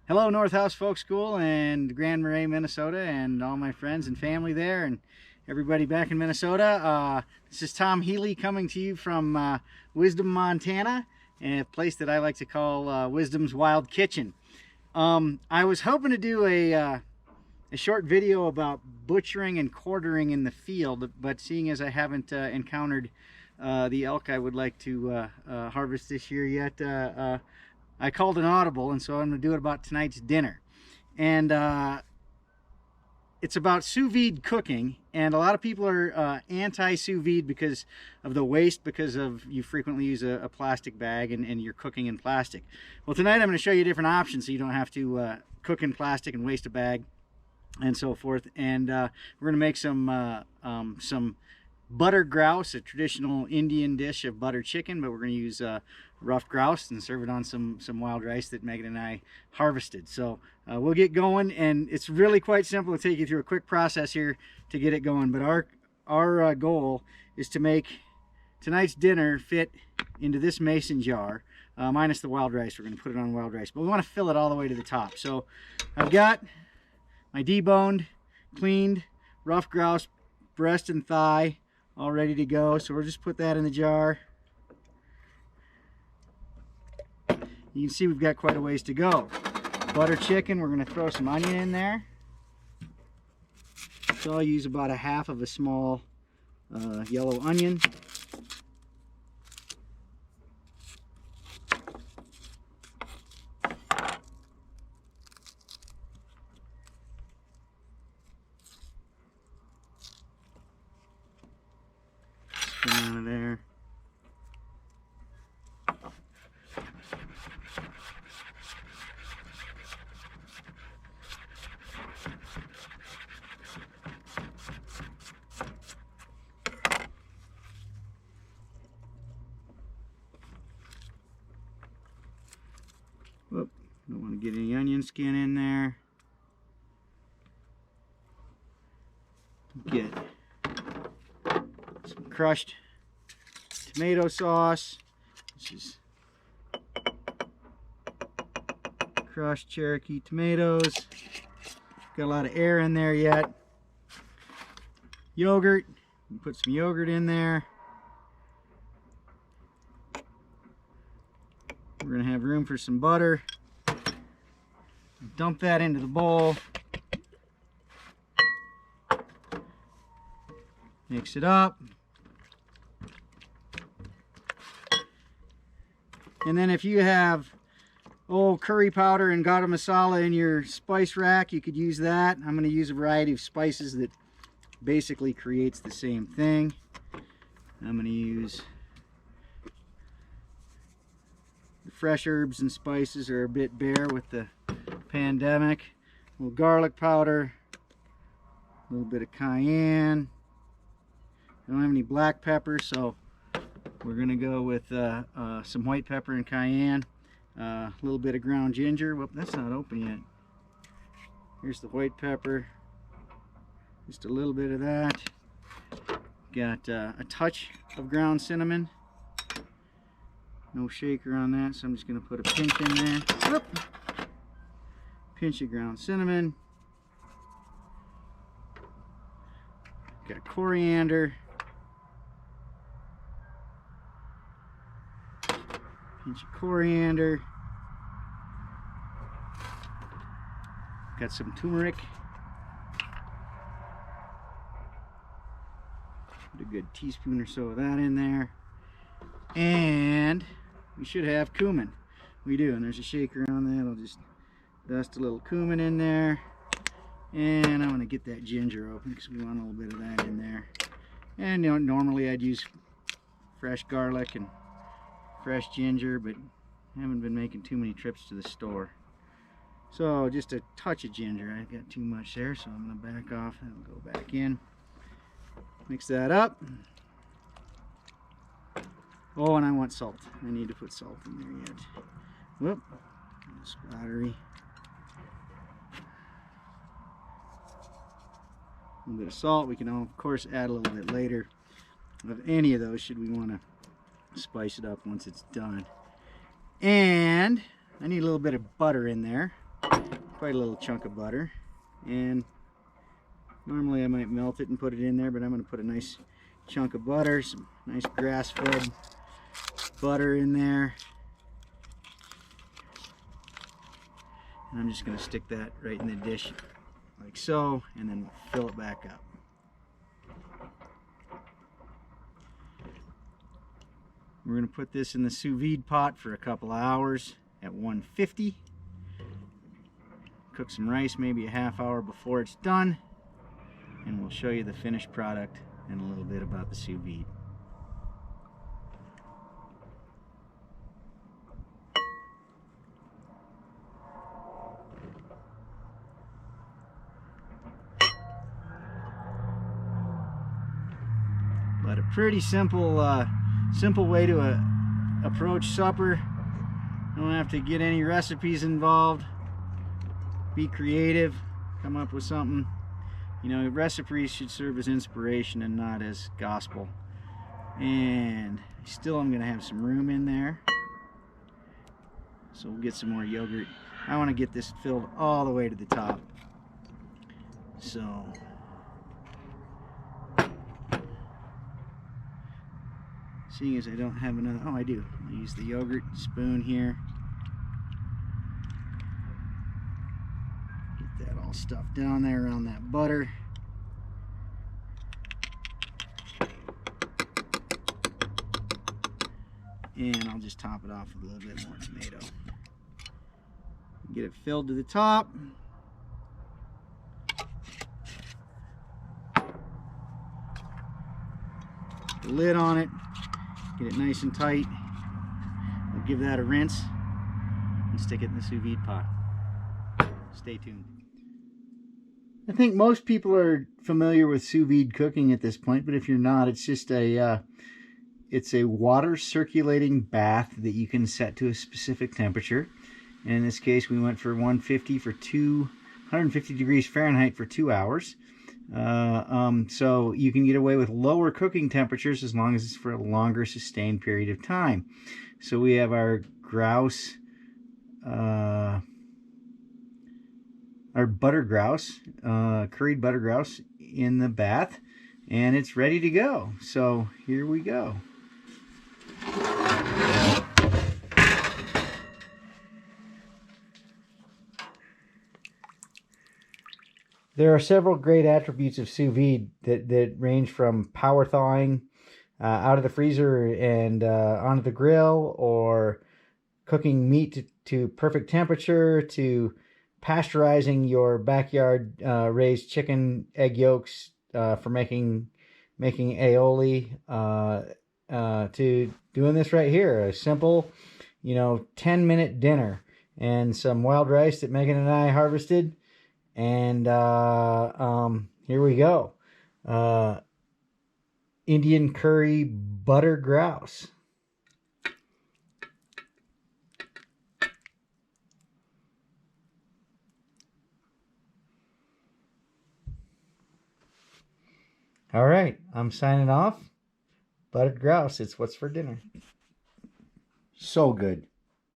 Hello, North House Folk School and Grand Marais, Minnesota, and all my friends and family there, and everybody back in Minnesota. This is Tom Healy coming to you from Wisdom, Montana, a place that I like to call Wisdom's Wild Kitchen. I was hoping to do a short video about butchering and quartering in the field, but seeing as I haven't encountered the elk I would like to harvest this year yet, I called an audible, and so I'm going to do it about tonight's dinner. And it's about sous vide cooking, and a lot of people are anti-sous vide because of the waste, because of you frequently use a plastic bag and you're cooking in plastic. Well, tonight I'm going to show you different options so you don't have to cook in plastic and waste a bag and so forth. And we're going to make some butter grouse, a traditional Indian dish of butter chicken, but we're going to use rough grouse and serve it on some wild rice that Megan and I harvested. So we'll get going, and it's really quite simple. I'll take you through a quick process here to get it going, but our goal is to make tonight's dinner fit into this mason jar, minus the wild rice. We're going to put it on wild rice, but we want to fill it all the way to the top. So I've got my deboned, cleaned rough grouse breast and thigh all ready to go. So we'll just put that in the jar. You can see we've got quite a ways to go. Butter chicken, we're going to throw some onion in there. So I'll use about a half of a small yellow onion. Out of there. Whoop, don't want to get any onion skin in there. Get some crushed tomato sauce. This is crushed Cherokee tomatoes. Got a lot of air in there yet. Yogurt. Put some yogurt in there. We're going to have room for some butter. Dump that into the bowl. Mix it up. And then if you have curry powder and garam masala in your spice rack, you could use that. I'm going to use a variety of spices that basically creates the same thing. I'm going to use the fresh herbs and spices are a bit bare with the pandemic. A little garlic powder, a little bit of cayenne. I don't have any black pepper, so we're going to go with some white pepper and cayenne. A little bit of ground ginger. Whoop, that's not open yet. Here's the white pepper. Just a little bit of that. Got a touch of ground cinnamon. No shaker on that, so I'm just going to put a pinch in there. Whoop. Pinch of ground cinnamon. Got coriander. Pinch of coriander. Got some turmeric. Put a good teaspoon or so of that in there. And we should have cumin. We do, and there's a shaker on that. I'll just dust a little cumin in there. And I'm going to get that ginger open because we want a little bit of that in there. And you know, normally I'd use fresh garlic and fresh ginger, but I haven't been making too many trips to the store. So just a touch of ginger. I've got too much there, so I'm going to back off and go back in. Mix that up. Oh, and I want salt. I need to put salt in there yet. Whoop, splattery. A little bit of salt. We can, of course, add a little bit later of any of those should we want to spice it up once it's done. And I need a little bit of butter in there. quite a little chunk of butter, and normally I might melt it and put it in there, but I'm going to put a nice chunk of butter, some nice grass-fed butter in there, and I'm just going to stick that right in the dish like so, and then fill it back up. We're going to put this in the sous vide pot for a couple of hours at 150. Cook some rice maybe a half hour before it's done, and we'll show you the finished product and a little bit about the sous vide. But a pretty simple simple way to approach supper. Don't have to get any recipes involved. Be creative, come up with something. You know, recipes should serve as inspiration and not as gospel. And still I'm gonna have some room in there, so we'll get some more yogurt. I want to get this filled all the way to the top, so seeing as I don't have another, oh I do, I'll use the yogurt spoon here. Get that all stuffed down there around that butter. And I'll just top it off with a little bit more tomato. Get it filled to the top. Put the lid on it. Get it nice and tight. We'll give that a rinse and stick it in the sous vide pot. Stay tuned. I think most people are familiar with sous vide cooking at this point, but if you're not, it's just it's a water circulating bath that you can set to a specific temperature. And in this case, we went for 150 degrees Fahrenheit for 2 hours. So you can get away with lower cooking temperatures as long as it's for a longer sustained period of time. So we have our grouse, our butter grouse, curried butter grouse in the bath, and it's ready to go. So here we go. There are several great attributes of sous vide that range from power thawing out of the freezer and onto the grill, or cooking meat to perfect temperature, to pasteurizing your backyard raised chicken egg yolks for making aioli, to doing this right here, a simple, 10-minute dinner and some wild rice that Megan and I harvested. And here we go. Indian curry butter grouse. All right, I'm signing off. Buttered grouse, it's what's for dinner. So good.